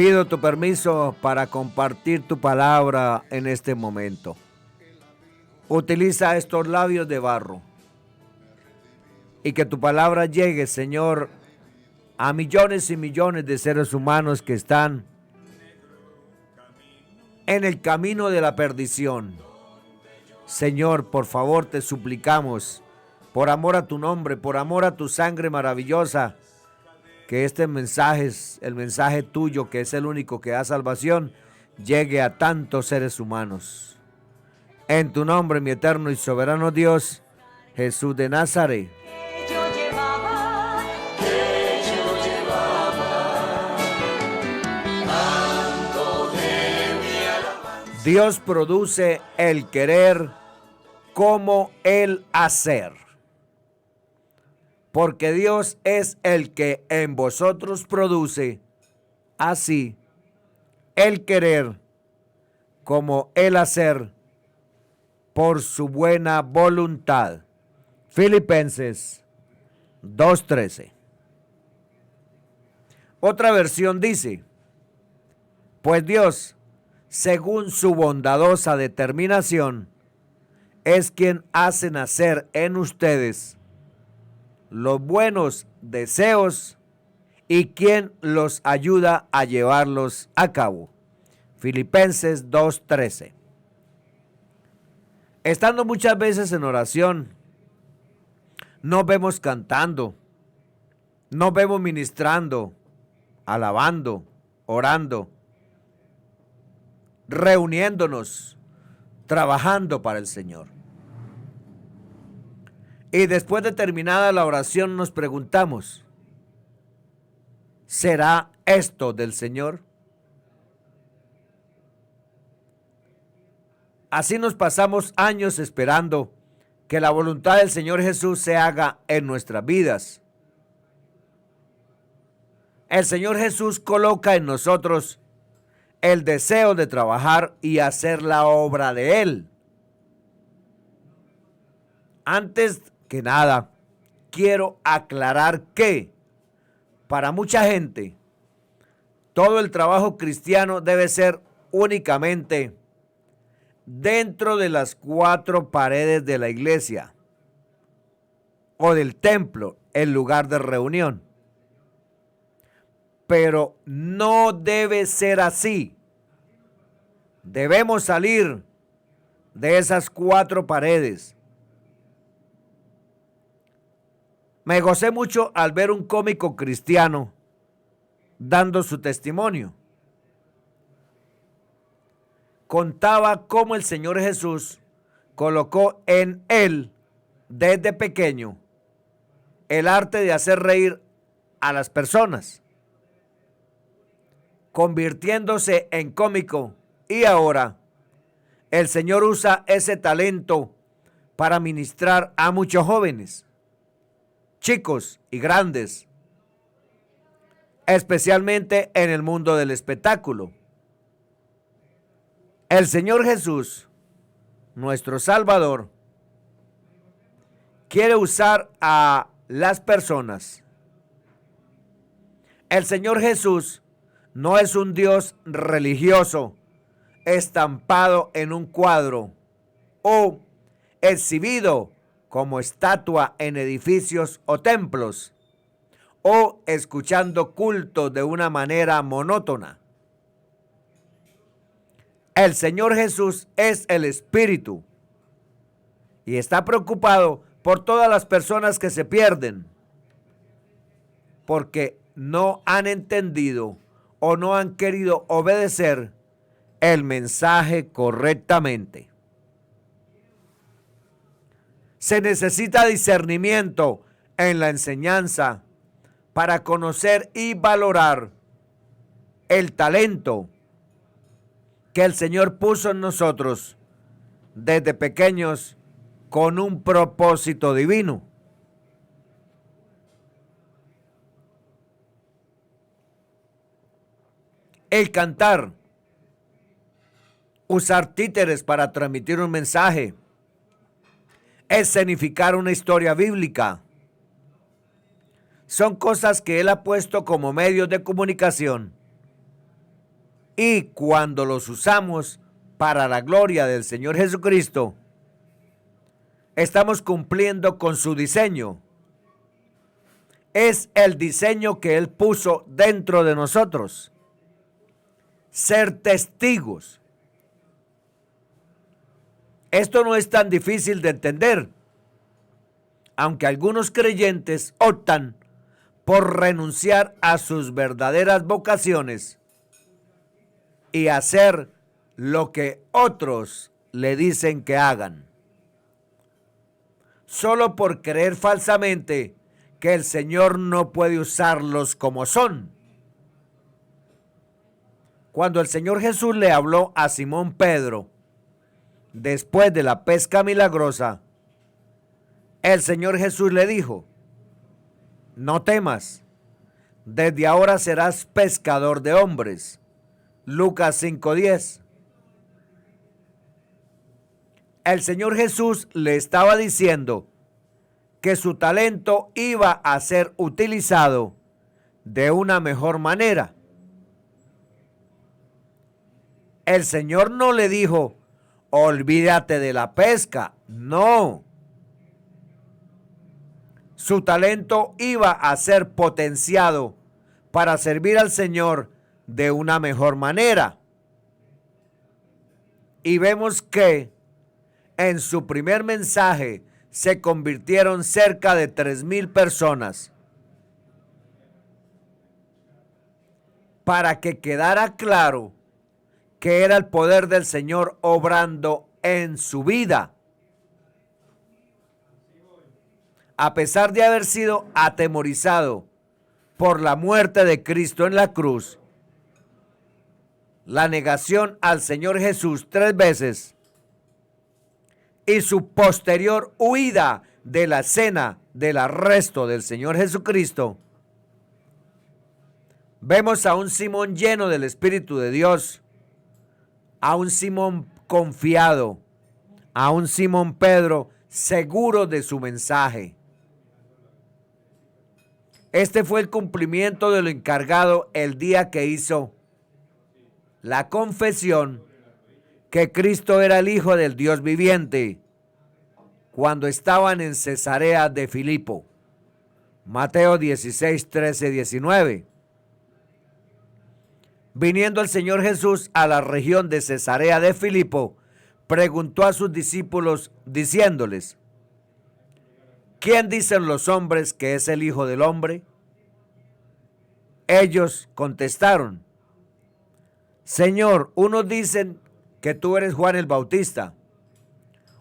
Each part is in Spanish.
Pido tu permiso para compartir tu palabra en este momento. Utiliza estos labios de barro y que tu palabra llegue, Señor, a millones y millones de seres humanos que están en el camino de la perdición. Señor, por favor te suplicamos, por amor a tu nombre, por amor a tu sangre maravillosa, que este mensaje, el mensaje tuyo, que es el único que da salvación, llegue a tantos seres humanos. En tu nombre, mi eterno y soberano Dios, Jesús de Nazaret. Dios produce el querer como el hacer. Porque Dios es el que en vosotros produce así el querer como el hacer por su buena voluntad. Filipenses 2:13. Otra versión dice: pues Dios, según su bondadosa determinación, es quien hace nacer en ustedes los buenos deseos y quien los ayuda a llevarlos a cabo. Filipenses 2:13. Estando muchas veces en oración, nos vemos cantando, nos vemos ministrando, alabando, orando, reuniéndonos, trabajando para el Señor. Y después de terminada la oración nos preguntamos: ¿será esto del Señor? Así nos pasamos años esperando que la voluntad del Señor Jesús se haga en nuestras vidas. El Señor Jesús coloca en nosotros el deseo de trabajar y hacer la obra de Él. Antes que nada, quiero aclarar que para mucha gente todo el trabajo cristiano debe ser únicamente dentro de las 4 paredes de la iglesia o del templo, el lugar de reunión. Pero no debe ser así. Debemos salir de esas 4 paredes. Me gocé mucho al ver un cómico cristiano dando su testimonio. Contaba cómo el Señor Jesús colocó en él, desde pequeño, el arte de hacer reír a las personas, convirtiéndose en cómico, y ahora el Señor usa ese talento para ministrar a muchos jóvenes, chicos y grandes, especialmente en el mundo del espectáculo. El Señor Jesús, nuestro Salvador, quiere usar a las personas. El Señor Jesús no es un Dios religioso estampado en un cuadro o exhibido como estatua en edificios o templos, o escuchando culto de una manera monótona. El Señor Jesús es el Espíritu y está preocupado por todas las personas que se pierden porque no han entendido o no han querido obedecer el mensaje correctamente. Se necesita discernimiento en la enseñanza para conocer y valorar el talento que el Señor puso en nosotros desde pequeños con un propósito divino. El cantar, usar títeres para transmitir un mensaje, escenificar una historia bíblica, son cosas que Él ha puesto como medios de comunicación Y cuando los usamos para la gloria del Señor Jesucristo, estamos cumpliendo con su diseño. Es el diseño que Él puso dentro de nosotros. Ser testigos. Esto no es tan difícil de entender, aunque algunos creyentes optan por renunciar a sus verdaderas vocaciones y hacer lo que otros le dicen que hagan, solo por creer falsamente que el Señor no puede usarlos como son. Cuando el Señor Jesús le habló a Simón Pedro después de la pesca milagrosa, el Señor Jesús le dijo: no temas, desde ahora serás pescador de hombres. Lucas 5:10. El Señor Jesús le estaba diciendo que su talento iba a ser utilizado de una mejor manera. El Señor no le dijo: olvídate de la pesca. No. Su talento iba a ser potenciado para servir al Señor de una mejor manera. Y vemos que en su primer mensaje se convirtieron cerca de 3,000 personas. Para que quedara claro que era el poder del Señor obrando en su vida. A pesar de haber sido atemorizado por la muerte de Cristo en la cruz, la negación al Señor Jesús 3 veces y su posterior huida de la escena del arresto del Señor Jesucristo, vemos a un Simón lleno del Espíritu de Dios, a un Simón confiado, a un Simón Pedro seguro de su mensaje. Este fue el cumplimiento de lo encargado el día que hizo la confesión que Cristo era el Hijo del Dios viviente, cuando estaban en Cesarea de Filipo. Mateo 16, 13, 19. Viniendo el Señor Jesús a la región de Cesarea de Filipo, preguntó a sus discípulos diciéndoles: ¿quién dicen los hombres que es el Hijo del Hombre? Ellos contestaron: Señor, unos dicen que tú eres Juan el Bautista,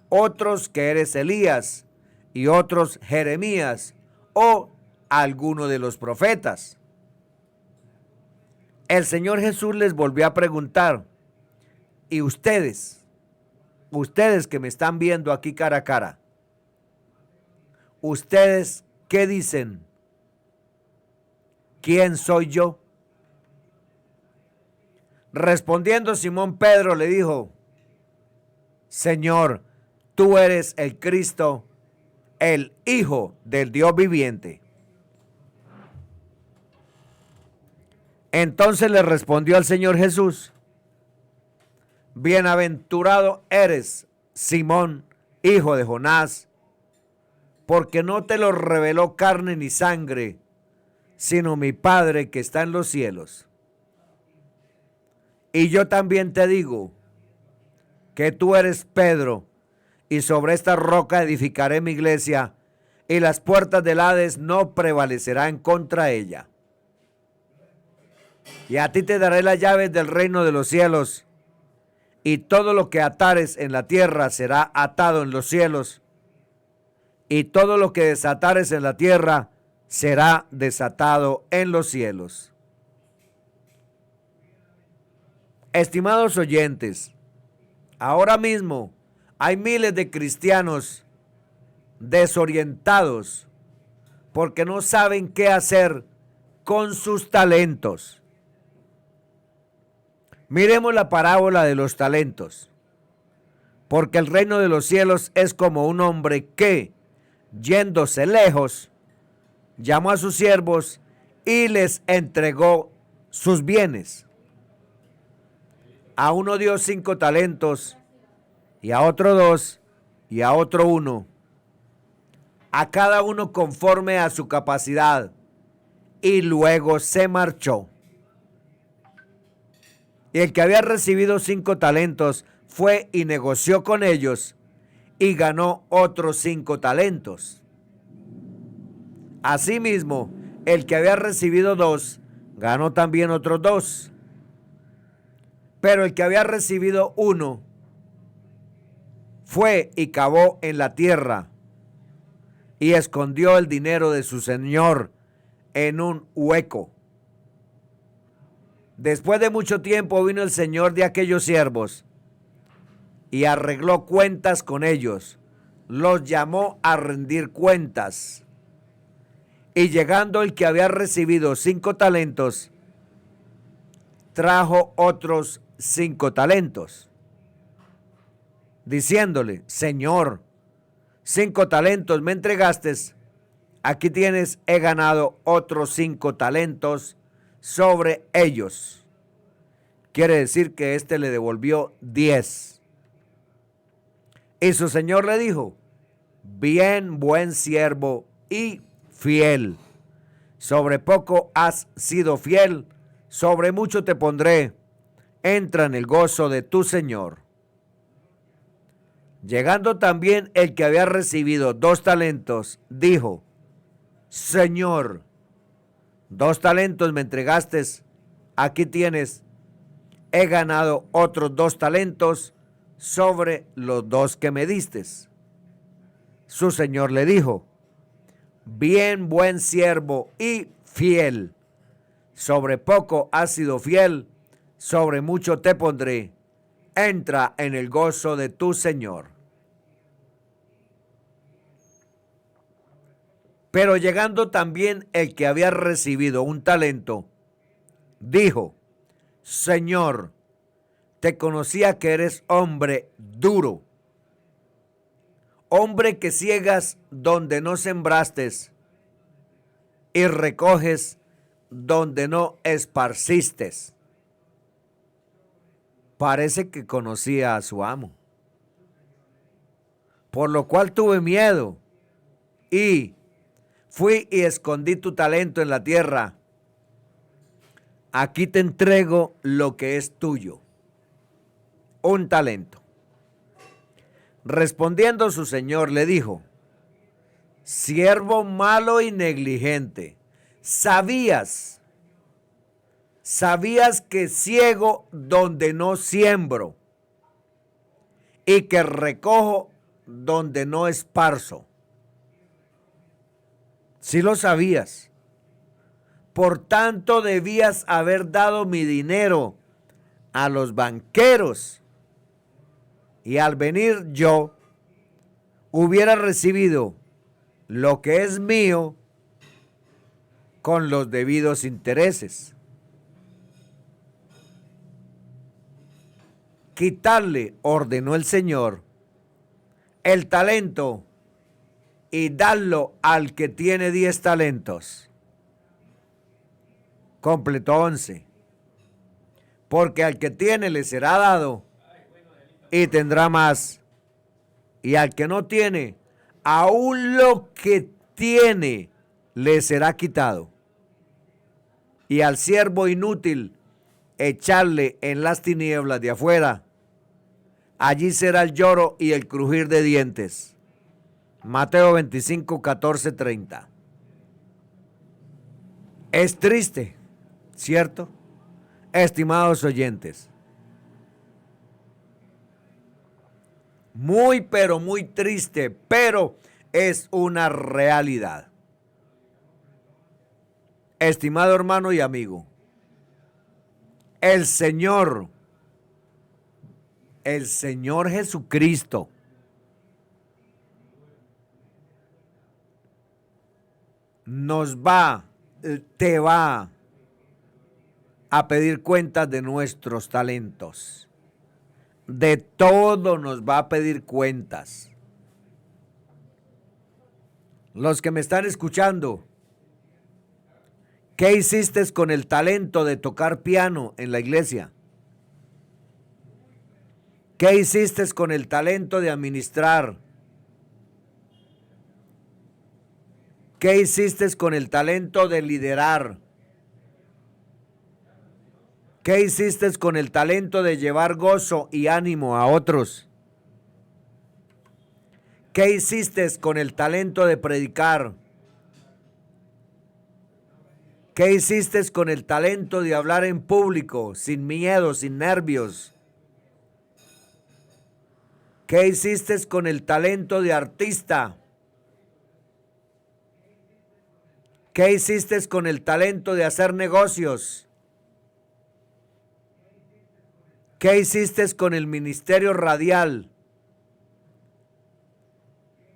otros que eres Elías, y otros Jeremías o alguno de los profetas. El Señor Jesús les volvió a preguntar: ¿y ustedes que me están viendo aquí cara a cara, ustedes qué dicen? ¿Quién soy yo? Respondiendo Simón Pedro le dijo: Señor, tú eres el Cristo, el Hijo del Dios viviente. Entonces le respondió al Señor Jesús: bienaventurado eres, Simón, hijo de Jonás, porque no te lo reveló carne ni sangre, sino mi Padre que está en los cielos. Y yo también te digo que tú eres Pedro, y sobre esta roca edificaré mi iglesia, y las puertas del Hades no prevalecerán contra ella. Y a ti te daré las llaves del reino de los cielos, y todo lo que atares en la tierra será atado en los cielos, y todo lo que desatares en la tierra será desatado en los cielos. Estimados oyentes, ahora mismo hay miles de cristianos desorientados porque no saben qué hacer con sus talentos. Miremos la parábola de los talentos, porque el reino de los cielos es como un hombre que, yéndose lejos, llamó a sus siervos y les entregó sus bienes. A uno dio 5 talentos, y a otro 2, y a otro 1. A cada uno conforme a su capacidad. Y luego se marchó. Y el que había recibido 5 talentos fue y negoció con ellos y ganó otros 5 talentos. Asimismo, el que había recibido 2 ganó también otros 2. Pero el que había recibido 1 fue y cavó en la tierra y escondió el dinero de su señor en un hueco. Después de mucho tiempo vino el señor de aquellos siervos y arregló cuentas con ellos. Los llamó a rendir cuentas. Y llegando el que había recibido 5 talentos, trajo otros 5 talentos, diciéndole: Señor, 5 talentos me entregaste, aquí tienes, he ganado otros 5 talentos sobre ellos. Quiere decir que éste le devolvió 10. Y su señor le dijo: bien, buen siervo y fiel. Sobre poco has sido fiel, sobre mucho te pondré. Entra en el gozo de tu señor. Llegando también el que había recibido 2 talentos, dijo: Señor, 2 talentos me entregaste, aquí tienes, he ganado otros 2 talentos sobre los 2 que me diste. Su señor le dijo: bien, buen siervo y fiel, sobre poco has sido fiel, sobre mucho te pondré, entra en el gozo de tu señor. Pero llegando también el que había recibido 1 talento, dijo: Señor, te conocía que eres hombre duro, hombre que ciegas donde no sembraste y recoges donde no esparciste. Parece que conocía a su amo, por lo cual tuve miedo y fui y escondí tu talento en la tierra. Aquí te entrego lo que es tuyo, 1 talento. Respondiendo su señor le dijo: siervo malo y negligente, sabías que ciego donde no siembro y que recojo donde no esparzo. Sí lo sabías. Por tanto, debías haber dado mi dinero a los banqueros, y al venir yo hubiera recibido lo que es mío con los debidos intereses. Quitarle, ordenó el Señor, el talento y darlo al que tiene 10 talentos. Completó 11. Porque al que tiene le será dado y tendrá más. Y al que no tiene, aún lo que tiene le será quitado. Y al siervo inútil, echarle en las tinieblas de afuera. Allí será el lloro y el crujir de dientes. Mateo 25, 14, 30. Es triste, ¿cierto? Estimados oyentes. Muy, pero muy triste, pero es una realidad. Estimado hermano y amigo, el Señor Jesucristo te va a pedir cuentas de nuestros talentos. De todo nos va a pedir cuentas. Los que me están escuchando, ¿qué hiciste con el talento de tocar piano en la iglesia? ¿Qué hiciste con el talento de administrar? ¿Qué hiciste con el talento de liderar? ¿Qué hiciste con el talento de llevar gozo y ánimo a otros? ¿Qué hiciste con el talento de predicar? ¿Qué hiciste con el talento de hablar en público, sin miedo, sin nervios? ¿Qué hiciste con el talento de artista? ¿Qué hiciste con el talento de hacer negocios? ¿Qué hiciste con el ministerio radial?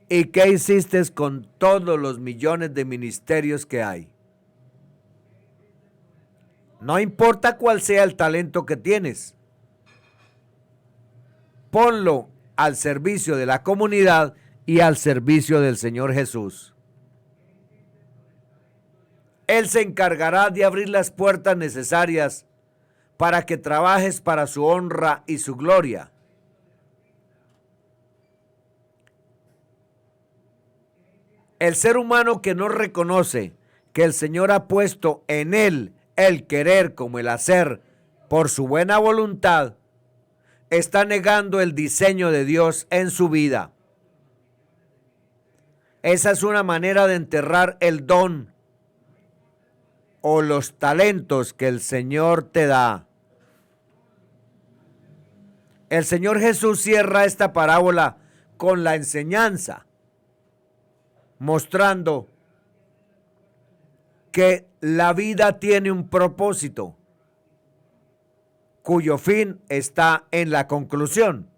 ¿Y qué hiciste con todos los millones de ministerios que hay? No importa cuál sea el talento que tienes, ponlo al servicio de la comunidad y al servicio del Señor Jesús. Él se encargará de abrir las puertas necesarias para que trabajes para su honra y su gloria. El ser humano que no reconoce que el Señor ha puesto en él el querer como el hacer por su buena voluntad, está negando el diseño de Dios en su vida. Esa es una manera de enterrar el don o los talentos que el Señor te da. El Señor Jesús cierra esta parábola con la enseñanza, mostrando que la vida tiene un propósito, cuyo fin está en la conclusión.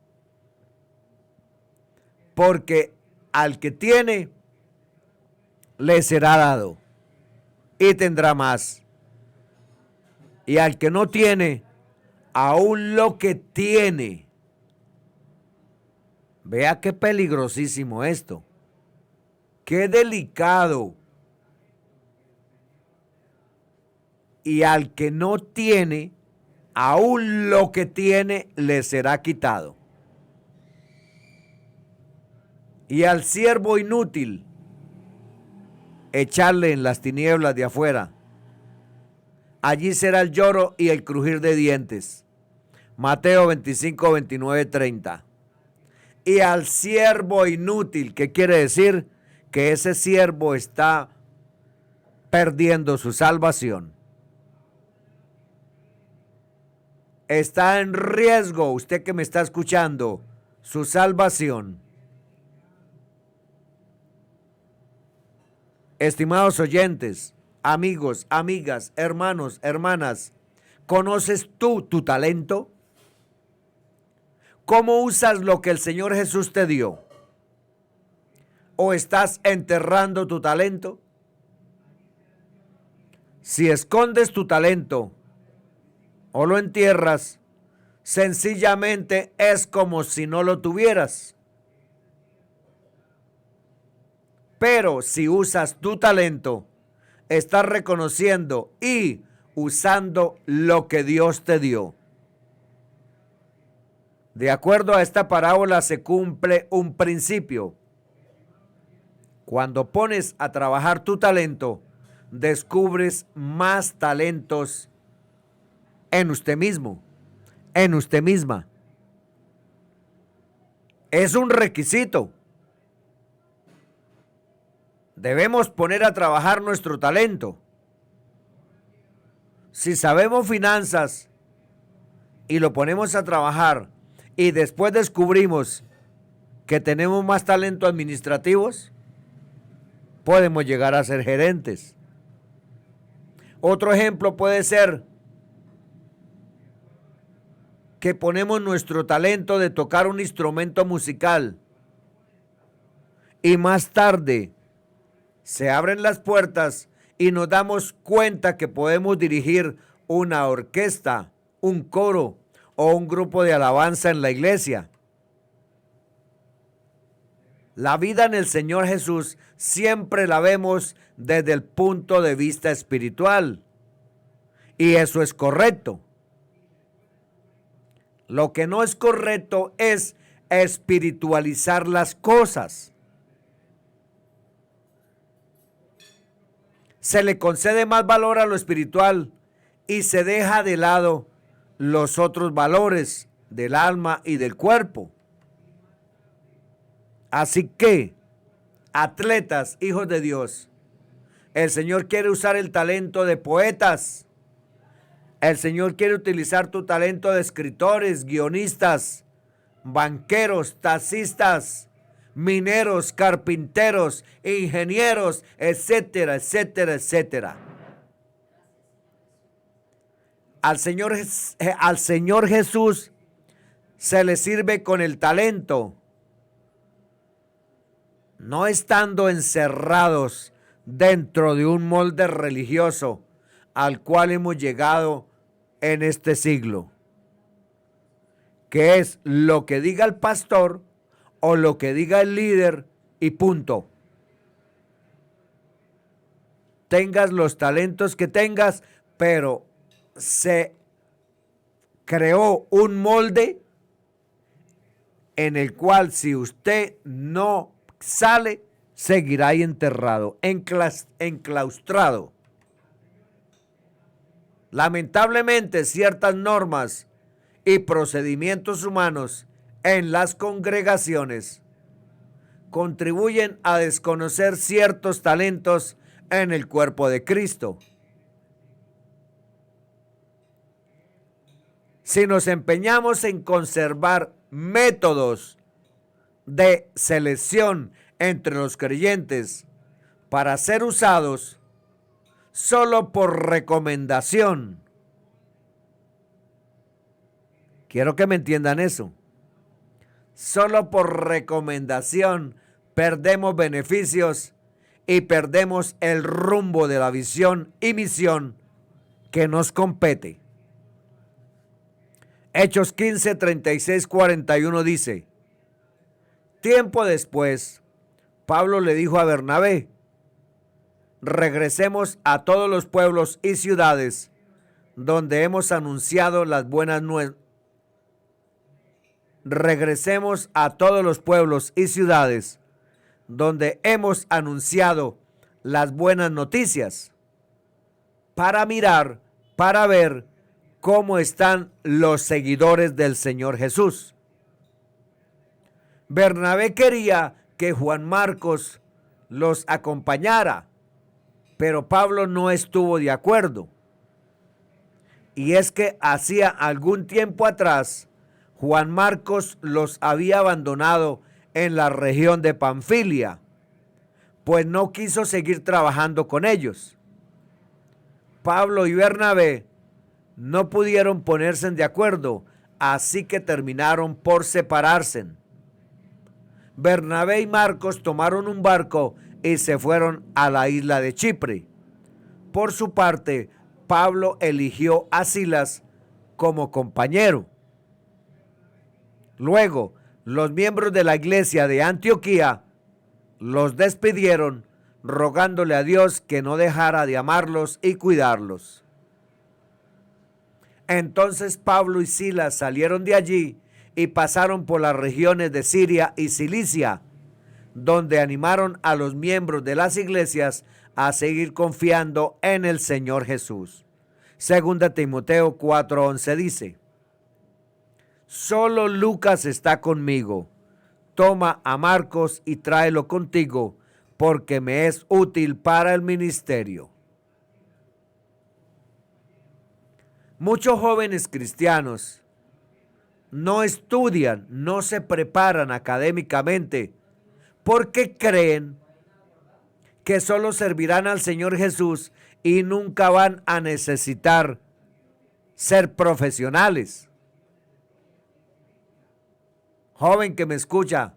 Porque al que tiene, le será dado y tendrá más. Y al que no tiene, aún lo que tiene. Vea qué peligrosísimo esto. Qué delicado. Y al que no tiene, aún lo que tiene le será quitado. Y al siervo inútil, echarle en las tinieblas de afuera. Allí será el lloro y el crujir de dientes. Mateo 25, 29, 30. Y al siervo inútil, ¿qué quiere decir? Que ese siervo está perdiendo su salvación. Está en riesgo, usted que me está escuchando, su salvación. Estimados oyentes, amigos, amigas, hermanos, hermanas, ¿conoces tú tu talento? ¿Cómo usas lo que el Señor Jesús te dio? ¿O estás enterrando tu talento? Si escondes tu talento o lo entierras, sencillamente es como si no lo tuvieras. Pero si usas tu talento, estás reconociendo y usando lo que Dios te dio. De acuerdo a esta parábola se cumple un principio. Cuando pones a trabajar tu talento, descubres más talentos en usted mismo, en usted misma. Es un requisito. Debemos poner a trabajar nuestro talento. Si sabemos finanzas y lo ponemos a trabajar y después descubrimos que tenemos más talento administrativos, podemos llegar a ser gerentes. Otro ejemplo puede ser que ponemos nuestro talento de tocar un instrumento musical y más tarde se abren las puertas y nos damos cuenta que podemos dirigir una orquesta, un coro o un grupo de alabanza en la iglesia. La vida en el Señor Jesús siempre la vemos desde el punto de vista espiritual. Y eso es correcto. Lo que no es correcto es espiritualizar las cosas. Se le concede más valor a lo espiritual y se deja de lado los otros valores del alma y del cuerpo. Así que, atletas, hijos de Dios, el Señor quiere usar el talento de poetas. El Señor quiere utilizar tu talento de escritores, guionistas, banqueros, taxistas, mineros, carpinteros, ingenieros, etcétera, etcétera, etcétera. Al Señor Jesús se le sirve con el talento, no estando encerrados dentro de un molde religioso al cual hemos llegado en este siglo, que es lo que diga el pastor o lo que diga el líder y punto. Tengas los talentos que tengas, pero se creó un molde en el cual si usted no sale, seguirá ahí enterrado, enclaustrado. Lamentablemente, ciertas normas y procedimientos humanos en las congregaciones contribuyen a desconocer ciertos talentos en el cuerpo de Cristo. Si nos empeñamos en conservar métodos de selección entre los creyentes para ser usados solo por recomendación, quiero que me entiendan eso, solo por recomendación perdemos beneficios y perdemos el rumbo de la visión y misión que nos compete. Hechos 15, 36, 41 dice: tiempo después, Pablo le dijo a Bernabé: regresemos a todos los pueblos y ciudades donde hemos anunciado las buenas nuevas. Regresemos a todos los pueblos y ciudades donde hemos anunciado las buenas noticias para mirar, para ver cómo están los seguidores del Señor Jesús. Bernabé quería que Juan Marcos los acompañara, pero Pablo no estuvo de acuerdo. Y es que hacía algún tiempo atrás, Juan Marcos los había abandonado en la región de Panfilia, pues no quiso seguir trabajando con ellos. Pablo y Bernabé no pudieron ponerse de acuerdo, así que terminaron por separarse. Bernabé y Marcos tomaron un barco y se fueron a la isla de Chipre. Por su parte, Pablo eligió a Silas como compañero. Luego, los miembros de la iglesia de Antioquía los despidieron, rogándole a Dios que no dejara de amarlos y cuidarlos. Entonces Pablo y Silas salieron de allí y pasaron por las regiones de Siria y Cilicia, donde animaron a los miembros de las iglesias a seguir confiando en el Señor Jesús. Segunda Timoteo 4:11 dice: solo Lucas está conmigo. Toma a Marcos y tráelo contigo, porque me es útil para el ministerio. Muchos jóvenes cristianos no estudian, no se preparan académicamente, porque creen que solo servirán al Señor Jesús y nunca van a necesitar ser profesionales. Joven que me escucha,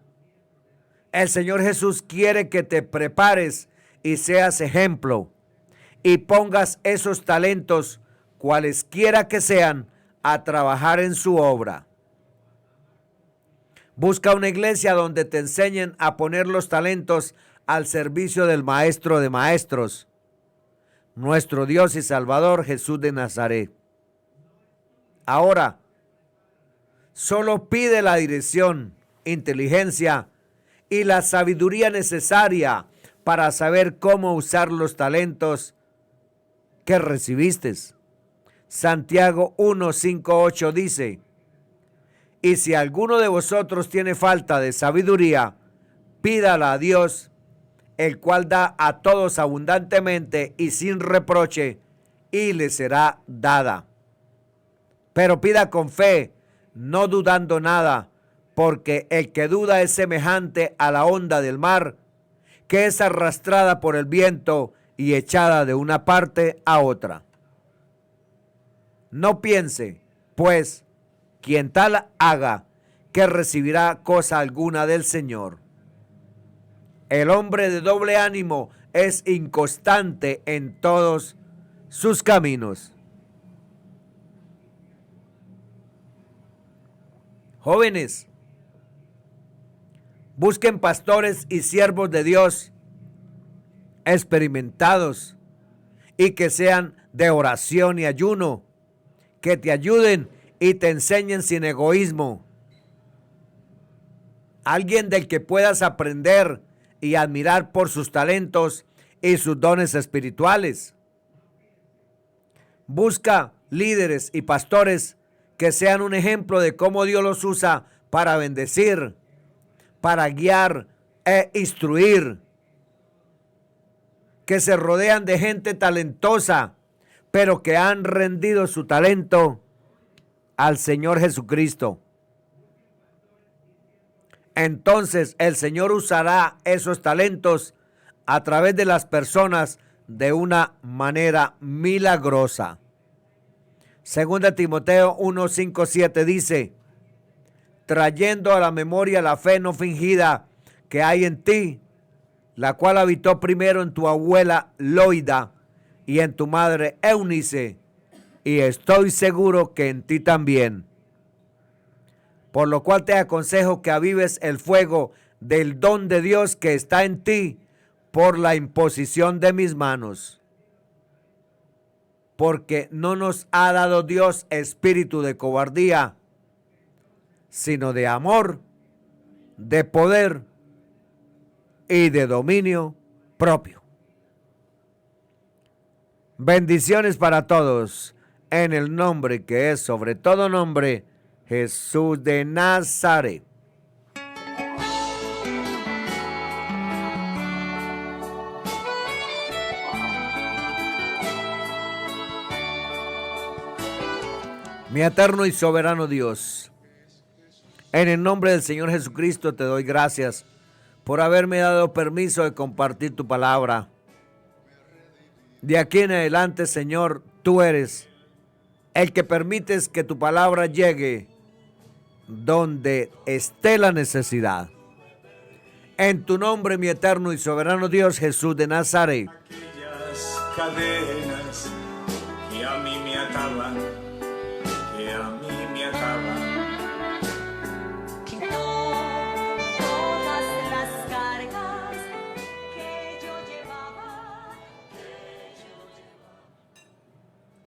el Señor Jesús quiere que te prepares y seas ejemplo y pongas esos talentos, cualesquiera que sean, a trabajar en su obra. Busca una iglesia donde te enseñen a poner los talentos al servicio del Maestro de Maestros, nuestro Dios y Salvador Jesús de Nazaret. Ahora, Solo pide la dirección, inteligencia y la sabiduría necesaria para saber cómo usar los talentos que recibiste. Santiago 1, 5, 8 dice: y si alguno de vosotros tiene falta de sabiduría, pídala a Dios, el cual da a todos abundantemente y sin reproche, y le será dada. Pero pida con fe, no dudando nada, porque el que duda es semejante a la onda del mar, que es arrastrada por el viento y echada de una parte a otra. No piense, pues, quien tal haga, que recibirá cosa alguna del Señor. El hombre de doble ánimo es inconstante en todos sus caminos. Jóvenes, busquen pastores y siervos de Dios experimentados y que sean de oración y ayuno, que te ayuden y te enseñen sin egoísmo. Alguien del que puedas aprender y admirar por sus talentos y sus dones espirituales. Busca líderes y pastores que sean un ejemplo de cómo Dios los usa para bendecir, para guiar e instruir. Que se rodean de gente talentosa, pero que han rendido su talento al Señor Jesucristo. Entonces el Señor usará esos talentos a través de las personas de una manera milagrosa. Segunda Timoteo 1, 5, 7 dice: trayendo a la memoria la fe no fingida que hay en ti, la cual habitó primero en tu abuela Loida y en tu madre Eunice, y estoy seguro que en ti también. Por lo cual te aconsejo que avives el fuego del don de Dios que está en ti por la imposición de mis manos. Porque no nos ha dado Dios espíritu de cobardía, sino de amor, de poder y de dominio propio. Bendiciones para todos, en el nombre que es sobre todo nombre, Jesús de Nazaret. Mi eterno y soberano Dios, en el nombre del Señor Jesucristo te doy gracias por haberme dado permiso de compartir tu palabra. De aquí en adelante, Señor, tú eres el que permites que tu palabra llegue donde esté la necesidad. En tu nombre, mi eterno y soberano Dios, Jesús de Nazaret. Aquellas cadenas